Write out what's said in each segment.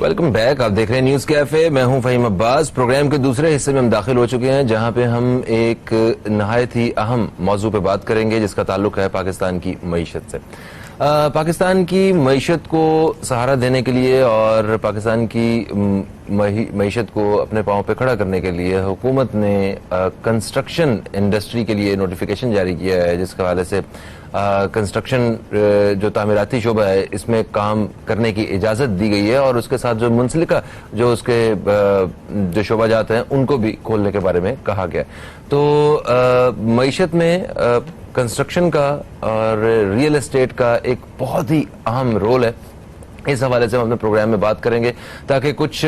Welcome back. آپ دیکھ رہے ہیں نیوز کیفے. میں ہوں فہیم عباس. پروگرام کے دوسرے حصے میں ہم داخل ہو چکے ہیں جہاں پہ ہم ایک نہایت ہی اہم موضوع پہ بات کریں گے جس کا تعلق ہے پاکستان کی معیشت سے. پاکستان کی معیشت کو سہارا دینے کے لیے اور پاکستان کی معیشت کو اپنے پاؤں پہ کھڑا کرنے کے لیے حکومت نے کنسٹرکشن انڈسٹری کے لیے نوٹیفیکیشن جاری کیا ہے جس کے حوالے سے کنسٹرکشن جو تعمیراتی شعبہ ہے اس میں کام کرنے کی اجازت دی گئی ہے اور اس کے ساتھ جو منسلکہ جو اس کے جو شعبہ جات ہیں ان کو بھی کھولنے کے بارے میں کہا گیا. تو معیشت میں کنسٹرکشن کا اور ریئل اسٹیٹ کا ایک بہت ہی اہم رول ہے. اس حوالے سے ہم اپنے پروگرام میں بات کریں گے تاکہ کچھ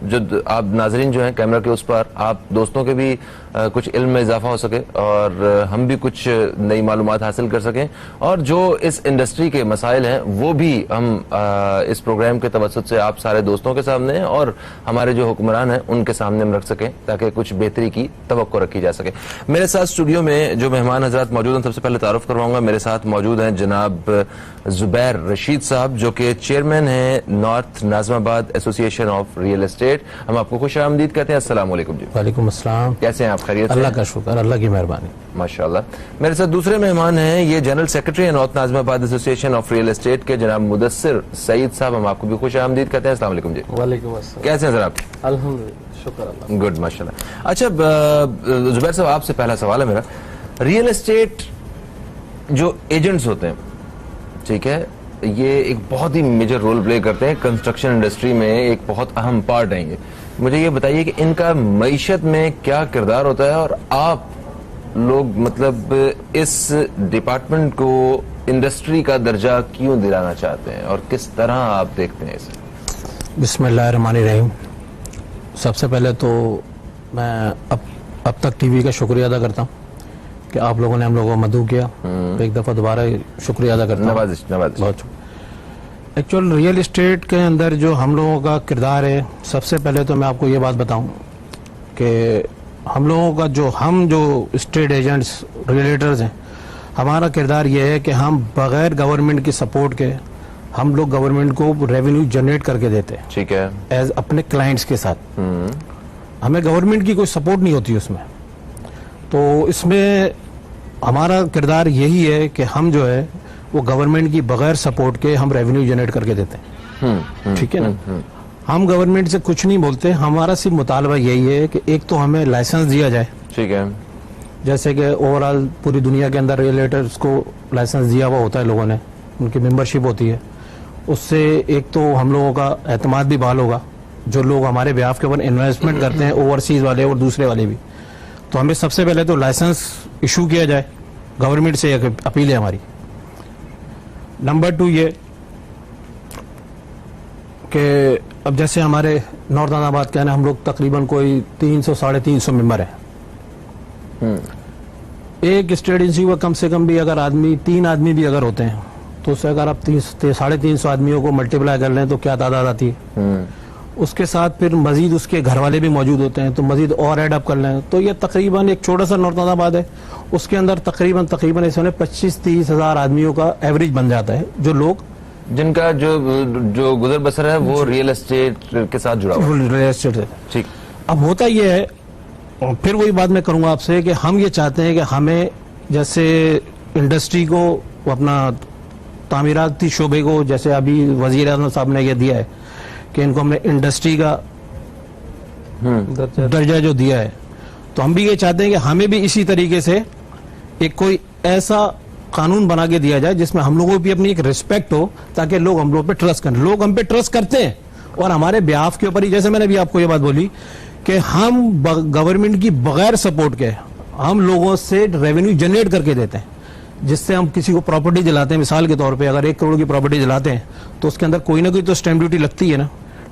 جو آپ ناظرین جو ہیں کیمرہ کے اس پر آپ دوستوں کے بھی کچھ علم میں اضافہ ہو سکے اور ہم بھی کچھ نئی معلومات حاصل کر سکیں اور جو اس انڈسٹری کے مسائل ہیں وہ بھی ہم اس پروگرام کے توسط سے آپ سارے دوستوں کے سامنے اور ہمارے جو حکمران ہیں ان کے سامنے ہم رکھ سکیں تاکہ کچھ بہتری کی توقع رکھی جا سکے. میرے ساتھ اسٹوڈیو میں جو مہمان حضرات موجود ہیں سب سے پہلے تعارف کرواؤں گا. میرے ساتھ موجود ہیں جناب زبیر رشید صاحب جو کہ چیئرمین ہیں نارتھ ناظم آباد ایسوسی ایشن آف ریئل اسٹیٹ. ہم آپ کو خوش آمدید کہتے ہیں. السلام علیکم جی. وعلیکم السلام. کیسے ہیں آپ؟ خیریت؟ اللہ کا شکر, اللہ کی مہربانی. ماشاءاللہ. میرے ساتھ دوسرے مہمان ہیں یہ جنرل سیکرٹری نارتھ ناظم آباد ایسوسی ایشن آف ریئل اسٹیٹ کے جناب مدثر سعید صاحب. ہم آپ کو بھی خوش آمدید کہتے ہیں. السلام علیکم جی. وعلیکم السلام. کیسے ہیں سر آپ؟ الحمدللہ شکر اللہ. گڈ ماشاءاللہ. اچھا زبیر صاحب آپ سے پہلا سوال ہے میرا. ریئل اسٹیٹ جو ایجنٹس ہوتے ہیں ٹھیک ہے یہ ایک بہت ہی میجر رول پلے کرتے ہیں کنسٹرکشن انڈسٹری میں, ایک بہت اہم پارٹ ہیں یہ. مجھے یہ بتائیے کہ ان کا معیشت میں کیا کردار ہوتا ہے اور آپ لوگ مطلب اس ڈپارٹمنٹ کو انڈسٹری کا درجہ کیوں دلانا چاہتے ہیں اور کس طرح آپ دیکھتے ہیں اسے؟ بسم اللہ الرحمن الرحیم. سب سے پہلے تو میں اب تک ٹی وی کا شکریہ ادا کرتا ہوں کہ آپ لوگوں نے ہم لوگوں کو مدعو کیا. ایک دفعہ دوبارہ شکریہ ادا کرتا ہوں. نوازش. بہت ایکچوئل ریئل اسٹیٹ کے اندر جو ہم لوگوں کا کردار ہے, سب سے پہلے تو میں آپ کو یہ بات بتاؤں کہ ہم لوگوں کا جو اسٹیٹ ایجنٹس ریلیٹرز ہیں ہمارا کردار یہ ہے کہ ہم بغیر گورنمنٹ کی سپورٹ کے ہم لوگ گورنمنٹ کو ریونیو جنریٹ کر کے دیتے ہیں. ٹھیک ہے. ایز اپنے کلائنٹس کے ساتھ ہمیں گورنمنٹ کی کوئی سپورٹ نہیں ہوتی اس میں. تو اس میں ہمارا کردار یہی ہے کہ ہم جو ہے وہ گورنمنٹ کی بغیر سپورٹ کے ہم ریونیو جنریٹ کر کے دیتے ہیں. ٹھیک ہے نا. ہم گورنمنٹ سے کچھ نہیں بولتے. ہمارا صرف مطالبہ یہی ہے کہ ایک تو ہمیں لائسنس دیا جائے. ٹھیک ہے. جیسے کہ اوور آل پوری دنیا کے اندر ریلیٹرز کو لائسنس دیا ہوا ہوتا ہے, لوگوں نے ان کی ممبرشپ ہوتی ہے. اس سے ایک تو ہم لوگوں کا اعتماد بھی بحال ہوگا. جو لوگ ہمارے بیہاف کے اوپر انویسٹمنٹ کرتے ہیں اوورسیز والے اور دوسرے والے بھی, تو ہمیں سب سے پہلے تو لائسنس ایشو کیا جائے. گورنمنٹ سے ایک اپیل ہے ہماری. نمبر 2 یہ کہ اب جیسے ہمارے نارتھ ناظم آباد کے ہم لوگ تقریباً کوئی 300-350 ممبر ہیں. ایک اسٹیٹ ایجنسی میں کم سے کم بھی اگر 3 آدمی بھی اگر ہوتے ہیں تو اس سے اگر آپ 350 آدمیوں کو ملٹیپلائی کر لیں تو کیا تعداد آتی ہے. اس کے ساتھ پھر مزید اس کے گھر والے بھی موجود ہوتے ہیں تو مزید اور ایڈ اپ کر لیں تو یہ تقریباً ایک چھوٹا سا نارتھ ناظم آباد ہے. اس کے اندر تقریباً اس میں 25-30 ہزار آدمیوں کا ایوریج بن جاتا ہے جو لوگ جن کا جو گزر بسر ہے وہ ریئل اسٹیٹ کے ساتھ جڑا ہوا ہے. ریئل اسٹیٹ ہے. ٹھیک. اب ہوتا یہ ہے, پھر وہی بات میں کروں گا آپ سے کہ ہم یہ چاہتے ہیں کہ ہمیں جیسے انڈسٹری کو اپنا تعمیراتی شعبے کو جیسے ابھی وزیر اعظم صاحب نے یہ دیا ہے کہ ان کو ہم نے انڈسٹری کا درجہ جو دیا ہے تو ہم بھی یہ چاہتے ہیں کہ ہمیں بھی اسی طریقے سے ایک کوئی ایسا قانون بنا کے دیا جائے جس میں ہم لوگوں کو بھی اپنی ایک ریسپیکٹ ہو تاکہ لوگ ہم لوگ پہ ٹرسٹ کریں. لوگ ہم پہ ٹرسٹ کرتے ہیں اور ہمارے بیہاف کے اوپر ہی, جیسے میں نے بھی آپ کو یہ بات بولی کہ ہم گورنمنٹ کی بغیر سپورٹ کے ہم لوگوں سے ریونیو جنریٹ کر کے دیتے ہیں. جس سے ہم کسی کو پراپرٹی دلاتے ہیں, مثال کے طور پہ اگر 1 کروڑ کی پراپرٹی دلاتے ہیں تو اس کے اندر کوئی نہ کوئی تو سٹیمپ ڈیوٹی لگتی ہے نا,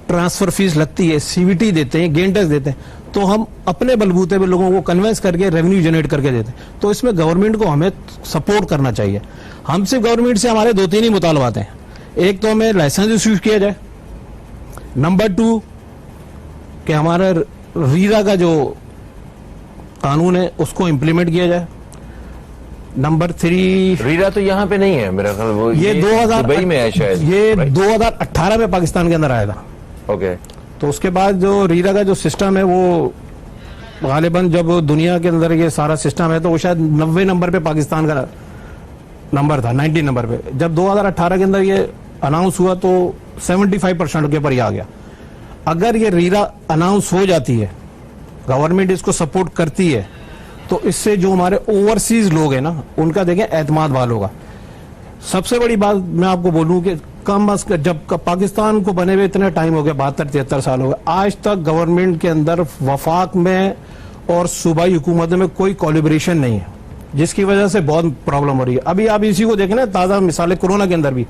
ٹرانسفر فیس لگتی ہے, سی وی ٹی دیتے ہیں, گین ٹیکس دیتے ہیں. تو ہم اپنے بلبوتے پہ لوگوں کو کنوینس کر کے ریونیو جنریٹ کر کے دیتے ہیں. تو اس میں گورنمنٹ کو ہمیں سپورٹ کرنا چاہیے. ہم صرف گورنمنٹ سے ہمارے 2-3 ہی مطالبات ہیں. ایک تو ہمیں لائسنس ایشو کیا جائے. نمبر 2 کہ ہمارا ریرا کا جو قانون ہے اس کو امپلیمنٹ کیا جائے. نمبر 3 ریرا تو یہاں پہ نہیں ہے میرا خیال, وہ یہ دبئی میں ہے شاید. یہ 2018 میں پاکستان کے اندر آیا تھا. اوکے. تو اس کے بعد جو ریرا کا جو سسٹم ہے وہ غالباً جب دنیا کے اندر یہ سارا سسٹم ہے تو وہ شاید 90 نمبر پہ پاکستان کا نمبر تھا, 90 نمبر پہ. جب 2018 کے اندر یہ اناؤنس ہوا تو 75% کے اوپر یہ آ گیا. اگر یہ ریرا اناؤنس ہو جاتی ہے, گورنمنٹ اس کو سپورٹ کرتی ہے, تو اس سے جو ہمارے اوورسیز لوگ ہیں نا ان کا دیکھیں اعتماد بحال ہوگا. سب سے بڑی بات میں آپ کو بولوں کہ کم از کم جب پاکستان کو بنے ہوئے اتنا ٹائم ہو گیا, 72-73 سال ہو گئے, آج تک گورنمنٹ کے اندر وفاق میں اور صوبائی حکومتوں میں کوئی کولیبریشن نہیں ہے, جس کی وجہ سے بہت پرابلم ہو رہی ہے. ابھی آپ اسی کو دیکھیں نا, تازہ مثالیں کورونا کے اندر بھی,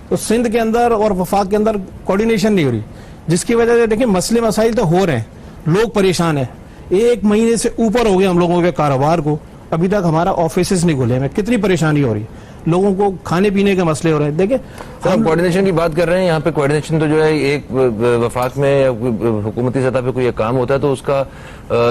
تو سندھ کے اندر اور وفاق کے اندر کوارڈینیشن نہیں ہو رہی, جس کی وجہ سے دیکھیں مسئلے مسائل تو ہو رہے ہیں, لوگ پریشان ہیں. 1 مہینے سے اوپر ہو گیا ہم لوگوں کے کاروبار کو, ابھی تک ہمارا آفیسز نہیں کھلے ہیں. کتنی پریشانی ہو رہی ہے, لوگوں کو کھانے پینے کے مسئلے ہو رہے ہیں. دیکھیں ہم کوارڈینیشن کی بات کر رہے ہیں, یہاں پہ کوارڈینیشن تو جو ہے ایک وفاق میں یا حکومتی سطح پہ کوئی کام ہوتا ہے تو اس کا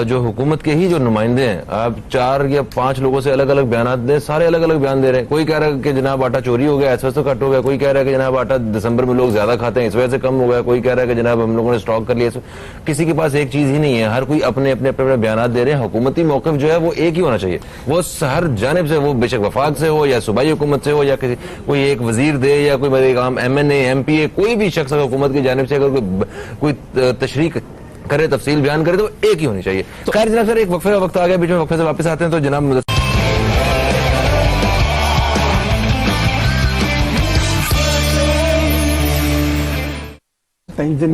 جو حکومت کے ہی جو نمائندے ہیں, آپ 4 یا 5 لوگوں سے الگ الگ بیانات دیں, سارے الگ الگ بیان دے رہے ہیں. کوئی کہہ رہا ہے کہ جناب آٹا چوری ہو گیا, اس وجہ سے کٹ ہو گیا. کوئی کہہ رہا ہے کہ جناب آٹا دسمبر میں لوگ زیادہ کھاتے ہیں اس وجہ سے کم ہو گیا. کوئی کہہ رہا ہے کہ جناب ہم لوگوں نے اسٹاک کر لیا. کسی کے پاس ایک چیز ہی نہیں ہے, ہر کوئی اپنے اپنے بیانات دے رہے ہیں. حکومتی موقف جو ہے وہ ایک ہی ہونا چاہیے, وہ ہر جانب سے, وہ بے شک وفاق سے ہو یا صوبائی حکومت سے ہو یا کوئی ایک وزیر دے یا کوئی M N A M P A, کوئی بھی شخص حکومت کی جانب سے اگر کوئی تشریح کرے, تفصیل بیان کرے, تو ایک ہی ہونی چاہیے. خیر جناب سر, ایک وقفے کا وقت آ گیا, بیچ میں وقفے سے واپس آتے ہیں. تو جناب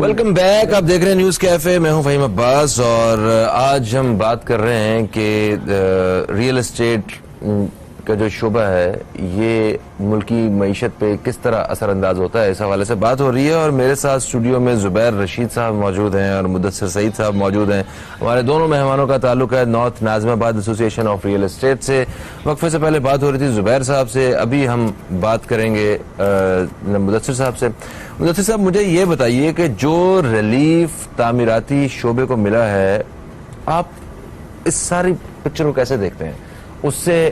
ویلکم بیک, آپ دیکھ رہے ہیں نیوز کیفے, میں ہوں فہیم عباس, اور آج ہم بات کر رہے ہیں کہ ریئل اسٹیٹ کا جو شعبہ ہے یہ ملکی معیشت پہ کس طرح اثر انداز ہوتا ہے, اس حوالے سے بات ہو رہی ہے. اور میرے ساتھ اسٹوڈیو میں زبیر رشید صاحب موجود ہیں اور مدثر سعید صاحب موجود ہیں. ہمارے دونوں مہمانوں کا تعلق ہے نارتھ ناظم آباد ایسوسی ایشن آف ریئل اسٹیٹ سے. وقفے سے پہلے بات ہو رہی تھی زبیر صاحب سے, ابھی ہم بات کریں گے مدثر صاحب سے. مدثر صاحب, مجھے یہ بتائیے کہ جو ریلیف تعمیراتی شعبے کو ملا ہے, آپ اس ساری پکچر کو کیسے دیکھتے ہیں؟ اس سے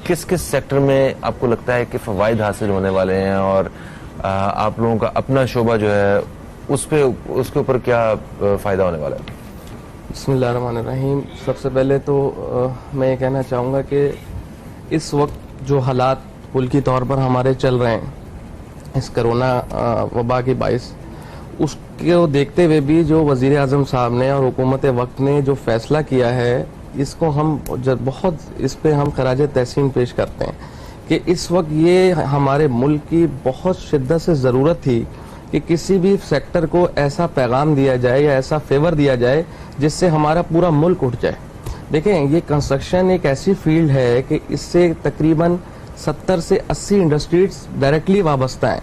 کس کس سیکٹر میں آپ کو لگتا ہے کہ فوائد حاصل ہونے والے ہیں, اور آپ لوگوں کا اپنا شعبہ جو ہے اس کے اوپر کیا فائدہ ہونے والا ہے؟ بسم اللہ الرحمن الرحیم. سب سے پہلے تو میں یہ کہنا چاہوں گا کہ اس وقت جو حالات ملکی طور پر ہمارے چل رہے ہیں اس کرونا وبا کے باعث, اس کو دیکھتے ہوئے بھی جو وزیر اعظم صاحب نے اور حکومت وقت نے جو فیصلہ کیا ہے, اس کو ہم بہت اس پہ ہم خراج تحسین پیش کرتے ہیں کہ اس وقت یہ ہمارے ملک کی بہت شدت سے ضرورت تھی کہ کسی بھی سیکٹر کو ایسا پیغام دیا جائے یا ایسا فیور دیا جائے جس سے ہمارا پورا ملک اٹھ جائے. دیکھیں, یہ کنسٹرکشن ایک ایسی فیلڈ ہے کہ اس سے تقریباً 70 سے 80 انڈسٹریز ڈائریکٹلی وابستہ ہیں,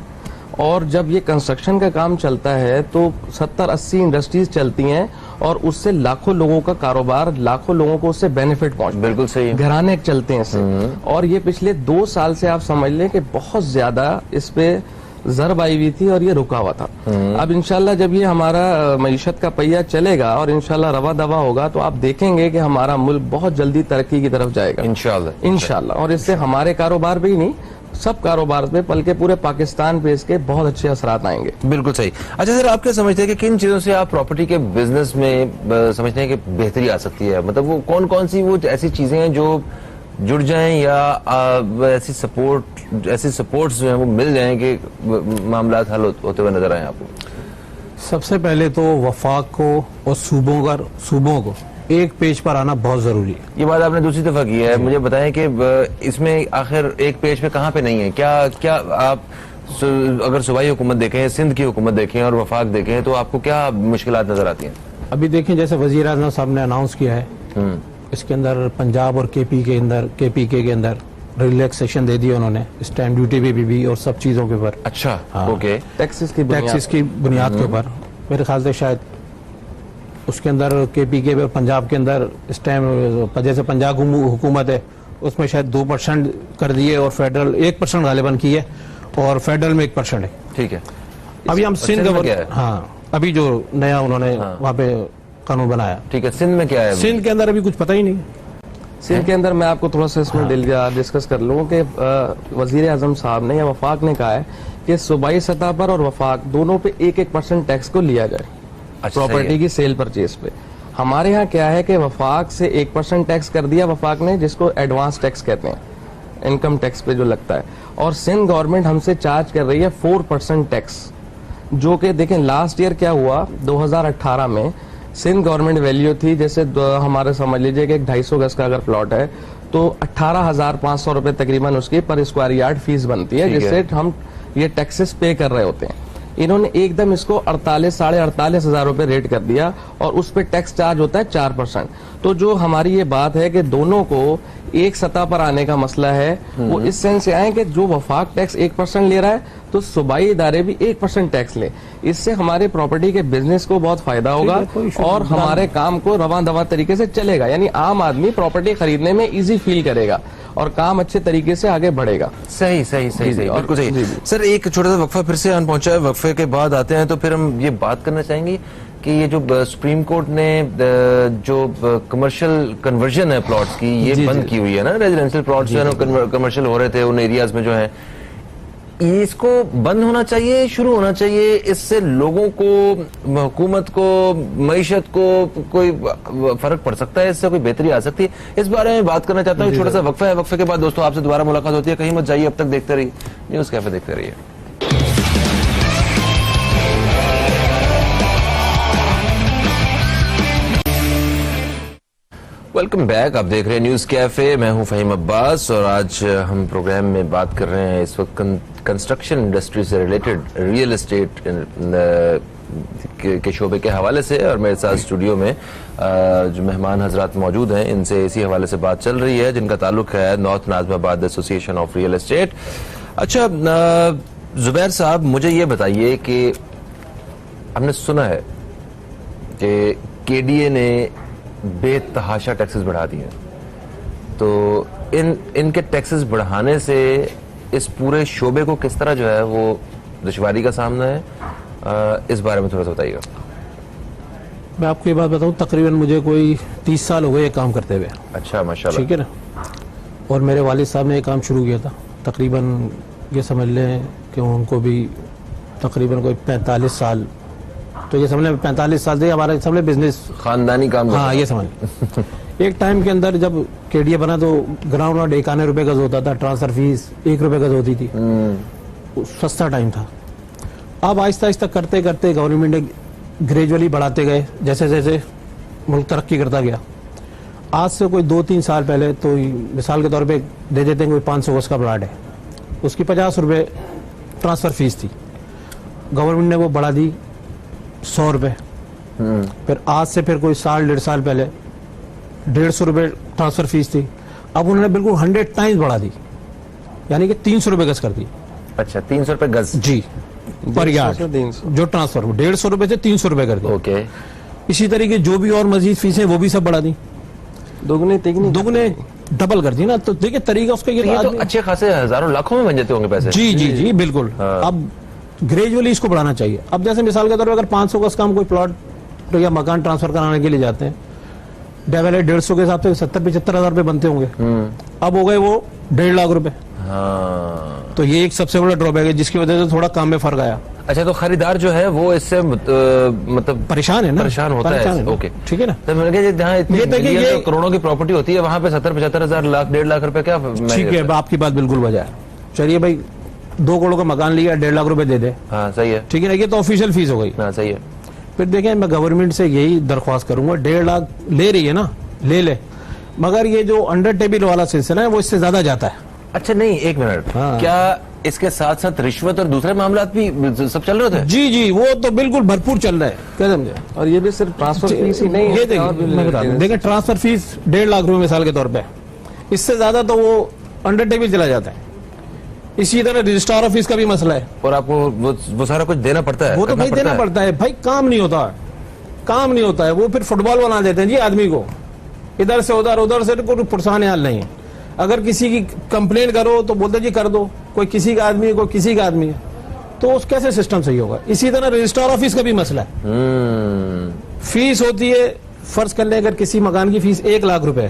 اور جب یہ کنسٹرکشن کا کام چلتا ہے تو 70-80 انڈسٹریز چلتی ہیں اور اس سے لاکھوں لوگوں کا کاروبار, لاکھوں لوگوں کو اس سے بینیفٹ پہنچتا ہے. بالکل صحیح, گھرانے چلتے ہیں اس سے. اور یہ پچھلے 2 سال سے آپ سمجھ لیں کہ بہت زیادہ اس پہ ضرب آئی ہوئی تھی اور یہ رکا ہوا تھا. اب انشاءاللہ جب یہ ہمارا معیشت کا پہیہ چلے گا اور انشاءاللہ روا دوا ہوگا تو آپ دیکھیں گے کہ ہمارا ملک بہت جلدی ترقی کی طرف جائے گا انشاءاللہ. اور اس سے ہمارے کاروبار بھی نہیں, سب کاروبار پہ بلکہ پورے پاکستان پہ اس کے بہت اچھے اثرات آئیں گے. بالکل صحیح. اچھا سر, آپ کیا سمجھتے ہیں کہ کن چیزوں سے آپ پراپرٹی کے بزنس میں سمجھتے ہیں کہ بہتری آ سکتی ہے؟ مطلب وہ کون سی وہ ایسی چیزیں ہیں جو جڑ جائیں یا ایسی سپورٹس جو ہیں وہ مل جائیں کہ معاملات حل ہوتے ہوئے نظر آئیں آپ کو؟ سب سے پہلے تو وفاق کو اور صوبوں کو ایک پیج پر آنا بہت ضروری ہے. یہ بات آپ نے دوسری دفعہ کی ہے, مجھے بتائیں کہ اس میں آخر ایک پیج پہ کہاں پہ نہیں ہے؟ کیا آپ اگر صوبائی حکومت دیکھیں, سندھ کی حکومت دیکھیں اور وفاق دیکھیں تو آپ کو کیا مشکلات نظر آتی ہیں؟ ابھی دیکھیں جیسے وزیر اعظم صاحب نے اناؤنس کیا ہے, اس کے اندر پنجاب اور کے پی کے اندر ریلیکسیشن دے دی انہوں نے, اسٹیمپ ڈیوٹی پہ بھی اور سب چیزوں کے اوپر. اچھا, اوکے. ٹیکسز کی بنیاد کے اوپر میرے خیال سے شاید اس کے اندر کے پی کے اور پنجاب کے اندر اسٹیمپ, جیسے پنجاب حکومت ہے اس میں شاید 2% کر دیے اور فیڈرل 1% غالباً کی ہے اور فیڈرل میں 1% ہے. ٹھیک ہے. ابھی ہم سندھ ہاں ابھی جو نیا انہوں نے وہاں پہ قانون بنایا. ٹھیک ہے. سندھ میں کیا ہے؟ سندھ کے اندر ابھی کچھ پتہ ہی نہیں. سندھ کے اندر میں آپ کو تھوڑا سا اس میں ڈسکس کر لوں کہ وزیر اعظم صاحب نے یا وفاق نے کہا ہے کہ صوبائی سطح پر اور وفاق دونوں پہ 1% ٹیکس کو لیا جائے پراپرٹی کی سیل پرچیز پہ. ہمارے ہاں کیا ہے کہ وفاق سے 1% ٹیکس کر دیا وفاق نے, جس کو ایڈوانس ٹیکس کہتے ہیں, انکم ٹیکس پہ جو لگتا ہے, اور سندھ گورنمنٹ ہم سے چارج کر رہی ہے 4% ٹیکس, جو کہ دیکھیں لاسٹ ایئر کیا ہوا 2018 میں سندھ گورنمنٹ ویلیو تھی, جیسے ہمارے سمجھ لیجئے کہ 250 گز کا اگر پلاٹ ہے تو 18,500 روپے تقریباً اس کی پر اسکوائر یارڈ فیس بنتی ہے, جس سے ہم یہ ٹیکسز پے کر رہے ہوتے ہیں. انہوں نے ایک دم اس کو 48,500 روپے ریٹ کر دیا اور اس پہ ٹیکس چارج ہوتا ہے 4%. تو جو ہماری یہ بات ہے کہ دونوں کو ایک سطح پر آنے کا مسئلہ ہے, وہ اس سینس سے آئے کہ جو وفاق ٹیکس 1% لے رہا ہے تو صوبائی ادارے بھی 1% ٹیکس لیں. اس سے ہمارے پراپرٹی کے بزنس کو بہت فائدہ ہوگا اور ہمارے کام کو رواں دواں طریقے سے چلے گا, یعنی عام آدمی پراپرٹی خریدنے میں ایزی فیل کرے گا اور کام اچھے طریقے سے آگے بڑھے گا. صحیح بالکل صحیح. سر ایک چھوٹا سا وقفہ پھر سے آن پہنچا ہے, وقفے کے بعد آتے ہیں تو پھر ہم یہ بات کرنا چاہیں گے کہ یہ جو سپریم کورٹ نے جو کمرشل کنورژن ہے پلاٹس کی یہ بند کی ہوئی ہے نا, ریزیڈینشیل پلاٹس جو ہے کمرشل ہو رہے تھے ان ایریاز میں جو ہیں, اس کو بند ہونا چاہیے, شروع ہونا چاہیے, اس سے لوگوں کو, حکومت کو, معیشت کو کوئی فرق پڑ سکتا ہے, اس سے کوئی بہتری آ سکتی ہے, اس بارے میں بات کرنا چاہتا ہوں. چھوٹا سا وقفہ ہے, وقفے کے بعد دوستوں آپ سے دوبارہ ملاقات ہوتی ہے, کہیں مت جائیے, اب تک دیکھتے رہیے نیوز کیفے, دیکھتے رہیے. ویلکم بیک, آپ دیکھ رہے ہیں نیوز کیفے, میں ہوں فہیم عباس اور آج ہم پروگرام میں بات کر رہے ہیں اس وقت کنسٹرکشن انڈسٹری سے ریلیٹڈ ریئل اسٹیٹ کے شعبے کے حوالے سے, اور میرے ساتھ اسٹوڈیو میں جو مہمان حضرات موجود ہیں ان سے اسی حوالے سے بات چل رہی ہے جن کا تعلق ہے نارتھ ناظم آباد ایسوسی ایشن آف ریئل اسٹیٹ. اچھا زبیر صاحب, مجھے یہ بتائیے کہ ہم نے سنا ہے کہ کے ڈی اے نے بے تحاشا ٹیکسز بڑھا دیے, تو ان کے ٹیکسز بڑھانے سے اس پورے شعبے کو کس طرح جو ہے وہ دشواری کا سامنا ہے, اس بارے میں تھوڑا سا بتائیے گا. میں آپ کو یہ بات بتاؤں, تقریباً مجھے کوئی 30 سال ہو گئے یہ کام کرتے ہوئے. اچھا ماشاءاللہ. ٹھیک ہے نا, اور میرے والد صاحب نے یہ کام شروع کیا تھا, تقریباً یہ سمجھ لیں کہ ان کو بھی تقریباً کوئی 45 سال, تو یہ سمجھ لیں 45 سال سے ہمارا سمجھ لیں بزنس خاندانی کام. ہاں یہ سمجھ ایک ٹائم کے اندر جب کے ڈی اے بنا تو گراؤنڈ اور 91 روپے گز ہوتا تھا, ٹرانسفر فیس 1 روپے گز ہوتی تھی, سستا ٹائم تھا. اب آہستہ آہستہ کرتے کرتے گورنمنٹ نے گریجولی بڑھاتے گئے جیسے جیسے ملک ترقی کرتا گیا. آج سے کوئی 2-3 سال پہلے تو مثال کے طور پہ دے دیتے ہیں کوئی 500 گز کا پلاٹ ہے, اس کی 50 روپے ٹرانسفر فیس تھی, گورنمنٹ نے وہ بڑھا دی 100 روپے. پھر آج سے پھر کوئی 1.5 سال پہلے 150 روپے ٹرانسفر فیس تھی, اب انہوں نے بالکل 100 ٹائمز بڑھا دی, یعنی کہ 300 روپے گز کر دی. اچھا 300 روپے گز جی پر یارڈ جو ٹرانسفر 150 روپے سے 300 روپے کر دی. اوکے. اسی طریقے جو بھی اور مزید فیسیں وہ بھی سب بڑھا دی, دگنے ڈبل کر دی نا. تو دیکھیں طریقہ اس کا یہ تو اچھے خاصے ہزاروں لاکھوں میں بن جاتے ہوں گے پیسے. جی بالکل. اب گریجولی اس کو بڑھانا چاہیے. اب جیسے مثال کے طور پر اگر 500 گز کا ہم کوئی پلاٹ یا مکان ٹرانسفر کرانے کے لیے جاتے ہیں, ڈیول 150 کے حساب سے 70-75 ہزار روپے بنتے ہوں گے, اب ہو گئے وہ 1.5 لاکھ روپے. تو یہ ایک سب سے بڑا ڈرا بیک ہے جس کی وجہ سے تھوڑا کام میں فرق آیا. اچھا تو خریدار جو ہے وہ اس سے مطلب پریشان ہے نا, پریشان ہوتا ہے. اوکے ٹھیک ہے نا. تو میں نے کہا جہاں اتنی کروڑوں کی پراپرٹی ہوتی ہے وہاں پہ 70-75 ہزار لاکھ 1.5 لاکھ روپے کیا. ٹھیک ہے, آپ کی بات بالکل وجہ ہے. چلیے بھائی 2 کروڑ کا مکان لیا, 1.5 لاکھ روپے دے دے. ہاں صحیح ہے. ٹھیک ہے نا, یہ تو آفیشیل فیس ہو گئی. ہاں صحیح ہے. پھر دیکھیں میں گورنمنٹ سے یہی درخواست کروں گا, 1.5 لاکھ لے رہی ہے نا, لے مگر یہ جو انڈر ٹیبل والا سلسلہ ہے وہ اس سے زیادہ جاتا ہے. اچھا نہیں, ایک منٹ, کیا اس کے ساتھ ساتھ رشوت اور دوسرے معاملات بھی سب چل رہے تھے؟ جی وہ تو بالکل بھرپور چل رہا ہے, کیا سمجھے. اور یہ بھی صرف ٹرانسفر فیس ہی نہیں, یہ دیکھیں ٹرانسفر فیس 1.5 لاکھ روپے مثال کے طور پہ, اس سے زیادہ تو وہ انڈر ٹیبل چلا جاتا ہے. اسی طرح رجسٹرار آفس کا بھی مسئلہ ہے, اور آپ کو وہ سارا کچھ دینا پڑتا ہے. وہ تو بھائی دینا پڑتا ہے بھائی, کام نہیں ہوتا ہے. وہ پھر فٹ بال بنا دیتے ہیں جی آدمی کو, ادھر سے ادھر سے کوئی پرسان حال نہیں ہے. اگر کسی کی کمپلین کرو تو بولتے جی کر دو, کوئی کسی کا آدمی ہے کوئی کسی کا آدمی ہے, تو اس کیسے سسٹم صحیح ہوگا. اسی طرح رجسٹرار آفس کا بھی مسئلہ ہے. فیس ہوتی ہے, فرض کر لیں اگر کسی مکان کی فیس 1 لاکھ روپے ہے,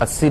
80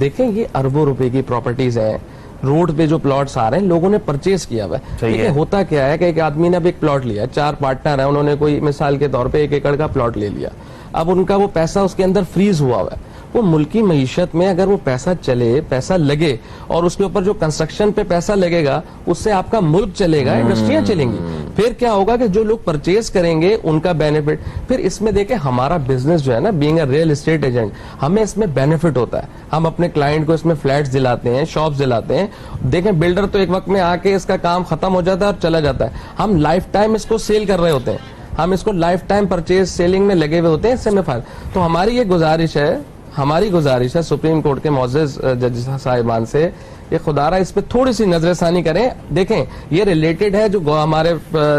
دیکھیں یہ اربوں روپے کی پراپرٹیز ہیں, روڈ پہ جو پلاٹس آ رہے ہیں لوگوں نے پرچیز کیا ہوا ہے. صحیح ہے. ہوتا کیا ہے کہ ایک آدمی نے اب ایک پلاٹ لیا, 4 پارٹنر ہیں, انہوں نے کوئی مثال کے طور پہ 1 ایکڑ کا پلاٹ لے لیا, اب ان کا وہ پیسہ اس کے اندر فریز ہوا ہوا ہے. وہ ملکی معیشت میں اگر وہ پیسہ چلے, پیسہ لگے, اور اس کے اوپر جو کنسٹرکشن پہ پیسہ لگے گا اس سے آپ کا ملک چلے گا, انڈسٹریاں چلیں گی. پھر کیا ہوگا کہ جو لوگ پرچیز کریں گے ان کا بینیفٹ. پھر اس میں دیکھیں ہمارا بزنس جو ہے نا, being a real estate agent, ہمیں اس میں بینیفٹ ہوتا ہے. ہم اپنے کلائنٹ کو اس میں فلیٹس دلاتے ہیں, شاپس دلاتے ہیں. دیکھیں بلڈر تو ایک وقت میں آ کے اس کا کام ختم ہو جاتا ہے اور چلا جاتا ہے, ہم لائف ٹائم اس کو سیل کر رہے ہوتے ہیں, ہم اس کو لائف ٹائم پرچیز سیلنگ میں لگے ہوئے ہوتے ہیں. اس سے میں فائدہ. تو ہماری یہ گزارش ہے سپریم کورٹ کے معزز جج صاحبان سے کہ خدا را اس پہ تھوڑی سی نظر ثانی کریں. دیکھیں یہ ریلیٹڈ ہے, جو ہمارے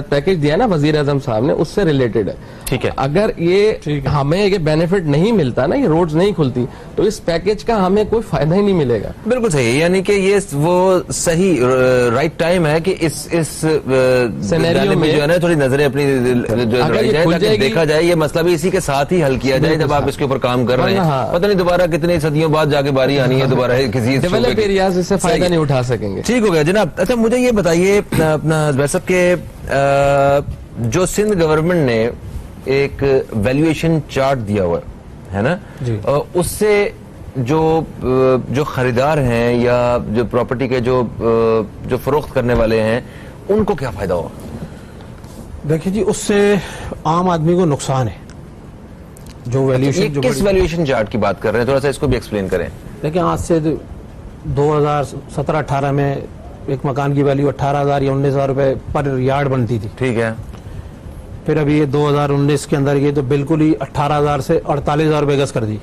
پیکج دیا نا وزیر اعظم صاحب نے, اس سے ریلیٹڈ ہے. ٹھیک ہے. اگر یہ ہمیں یہ بینیفٹ نہیں ملتا نا, یہ روڈز نہیں کھلتی, تو اس پیکج کا ہمیں کوئی فائدہ ہی نہیں ملے گا. بالکل صحیح, یعنی کہ یہ وہ صحیح رائٹ ٹائم ہے کہ اس سینیریو میں جو ہے نا تھوڑی نظریں اپنی لگائی جائے تاکہ دیکھا جائے. یہ مسئلہ بھی اسی کے ساتھ ہی حل کیا جائے جب آپ اس کے اوپر کام کر رہے ہیں. پتہ نہیں دوبارہ کتنی صدیوں بعد جا کے باری آنی ہے دوبارہ کسی ڈیولپ ایریاز اس سے فائدہ نہیں اٹھا سکیں گے. ٹھیک ہو گیا جناب. اچھا مجھے یہ بتائیے اپنا ویسب کے جو سندھ گورنمنٹ نے ایک ویلیویشن چارٹ دیا ہوا ہے نا, اس سے جو خریدار ہیں یا جو پراپرٹی کے جو فروخت کرنے والے ہیں ان کو کیا فائدہ ہوا؟ دیکھیں جی, اس سے عام آدمی کو نقصان ہے. جو ویلیویشن, کس ویلیویشن چارٹ کی بات کر رہے ہیں, تھوڑا سا اس کو بھی ایکسپلین کریں. دیکھیں آج سے 2017-18 میں ایک مکان کی ویلیو 18,000 یا 19,000 روپے پر یارڈ بنتی تھی. ٹھیک ہے. پھر ابھی یہ 2019 کے اندر یہ تو بالکل ہی 18,000 سے 48,000 روپے گز کر دی.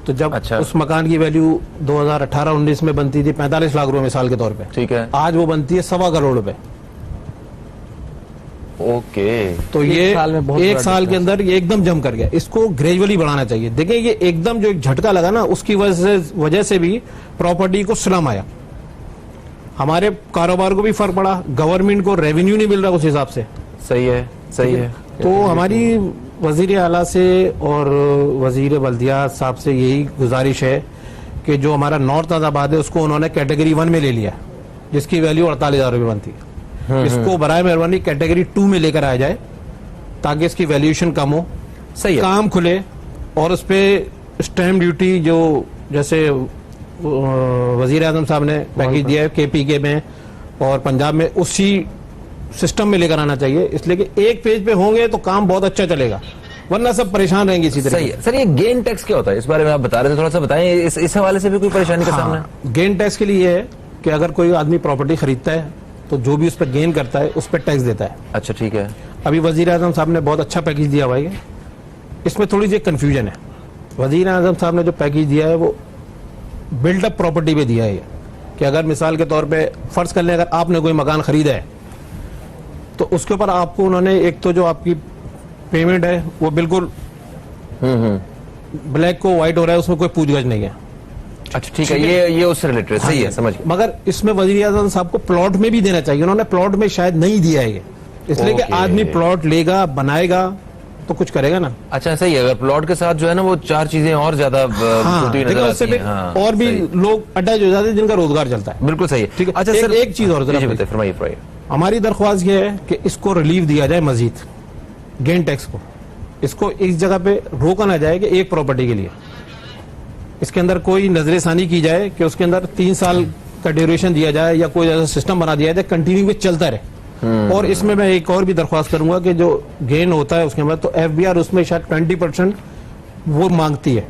تو جب اس مکان کی ویلیو 2018-19 میں بنتی تھی 45 لاکھ روپے مثال کے طور پہ, ٹھیک ہے, آج وہ بنتی ہے 1.25 کروڑ روپے. اوکے. تو یہ ایک سال کے اندر یہ ایک دم جم کر گیا. اس کو گریجولی بڑھانا چاہیے. دیکھیں یہ ایک دم جو ایک جھٹکا لگا نا, اس کی وجہ سے بھی پراپرٹی کو سلام آیا, ہمارے کاروبار کو بھی فرق پڑا, گورنمنٹ کو ریونیو نہیں مل رہا اس حساب سے. صحیح ہے, صحیح ہے. تو ہماری وزیر اعلیٰ سے اور وزیر بلدیات صاحب سے یہی گزارش ہے کہ جو ہمارا نارتھ آباد ہے اس کو انہوں نے کیٹیگری 1 میں لے لیا, جس کی ویلیو 48,000 روپے بنتی ہے. اس کو برائے مہربانی کیٹیگری 2 میں لے کر آیا جائے تاکہ اس کی ویلیوشن کم ہو, صحیح کام کھلے, اور اس پہ اسٹیمپ ڈیوٹی جو جیسے وزیر اعظم صاحب نے پیکیج دیا ہے KPK میں اور پنجاب میں, اسی سسٹم میں لے کر آنا چاہیے. اس لیے کہ ایک پیج پہ ہوں گے تو کام بہت اچھا چلے گا, ورنہ سب پریشان رہیں گے اسی طرح. صحیح ہے. سر یہ گین ٹیکس کیا ہوتا ہے, اس بارے میں آپ بتا رہے تھے, تھوڑا سا بتائیں. اس حوالے سے بھی کوئی پریشانی کا سامنا ہے؟ گین ٹیکس کے لیے یہ ہے کہ اگر کوئی آدمی پراپرٹی خریدتا ہے تو جو بھی اس پہ گین کرتا ہے اس پہ ٹیکس دیتا ہے. اچھا ٹھیک ہے. ابھی وزیر اعظم صاحب نے بہت اچھا پیکیج دیا ہوا ہے, اس میں تھوڑی سی کنفیوژن ہے. وزیر اعظم صاحب نے جو پیکیج دیا ہے وہ بلڈ اپ پراپرٹی پہ دیا ہے, کہ اگر مثال کے طور پہ فرض کر لیں اگر آپ نے کوئی مکان خریدا ہے تو اس کے اوپر آپ کو انہوں نے ایک تو جو آپ کی پیمنٹ ہے وہ بالکل بلیک کو وائٹ ہو رہا ہے, اس میں کوئی پوچھ گچھ نہیں ہے. اچھا ٹھیک ہے, یہ اس سے ریلیٹڈ ہے. صحیح ہے, سمجھ. مگر اس میں وزیر اعظم صاحب کو پلاٹ میں بھی دینا چاہیے, انہوں نے پلاٹ میں شاید نہیں دیا ہے یہ, اس لیے کہ آدمی پلاٹ لے گا, بنائے گا تو کچھ کرے گا نا. اچھا صحیح ہے. اگر پلاٹ کے ساتھ جو ہے نا وہ 4 چیزیں اور زیادہ اس سے اور بھی لوگ اٹیچ ہو جاتے ہیں جن کا روزگار چلتا ہے. بالکل صحیح ہے. ٹھیک ہے. اچھا سر ایک چیز اور فرمائیے. ہماری درخواست یہ ہے کہ اس کو ریلیف دیا جائے مزید, گین ٹیکس کو, اس کو اس جگہ پہ روکا نہ جائے کہ ایک پراپرٹی کے لیے اس کے اندر کوئی نظر ثانی کی جائے کہ اس کے اندر 3 سال کا ڈیوریشن دیا جائے یا کوئی ایسا سسٹم بنا دیا جائے کنٹینیو پہ چلتا رہے. اور اس میں ایک اور بھی درخواست کروں گا کہ جو گین ہوتا ہے اس کے اندر تو FBR اس میں شاید 20% وہ مانگتی ہے.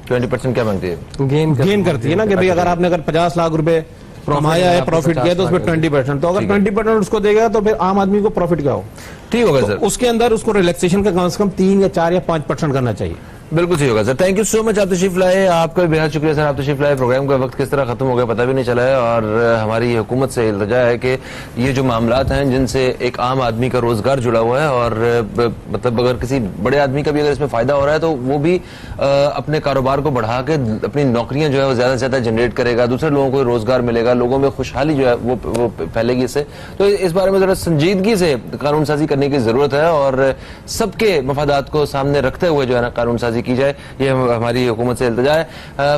20% کیا مانگتی ہے؟ گین کرتی ہے نا, کہ بھائی اگر آپ نے اگر 50 لاکھ روپے کمایا ہے, پروفٹ کیا تو اس پہ 20%, تو اگر 20% اس کو دے گا تو پھر عام آدمی کو پروفٹ کیا ہو. ٹھیک ہوگا سر. اس کے اندر اس کو ریلیکسیشن کا کم سے کم 3 یا 4 یا 5% کرنا چاہیے. بالکل صحیح ہوگا سر. تھینک یو سو مچ, آپ تشریف لائے. آپ کا بھی بہت شکریہ سر, آپ تشریف لائے. پروگرام کا وقت کس طرح ختم ہو گیا پتہ بھی نہیں چلا ہے, اور ہماری حکومت سے التجا ہے کہ یہ جو معاملات ہیں جن سے ایک عام آدمی کا روزگار جڑا ہوا ہے, اور مطلب اگر کسی بڑے آدمی کا بھی اگر اس میں فائدہ ہو رہا ہے تو وہ بھی اپنے کاروبار کو بڑھا کے اپنی نوکریاں جو ہے وہ زیادہ سے زیادہ جنریٹ کرے گا, دوسرے لوگوں کو روزگار ملے گا, لوگوں میں خوشحالی جو ہے وہ پھیلے گی اس سے. تو اس بارے میں ذرا سنجیدگی سے قانون سازی کرنے کی ضرورت ہے, اور سب کے مفادات کو سامنے رکھتے ہوئے جو ہے نا قانون سازی سے کی جائے، یہ ہماری حکومت سے التجا ہے۔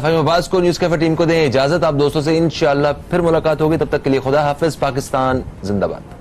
فہیم عباس کو، نیوز کیفے ٹیم کو دیں اجازت، آپ دوستوں سے انشاءاللہ پھر ملاقات ہوگی، تب تک کے لیے خدا حافظ، پاکستان زندہ باد۔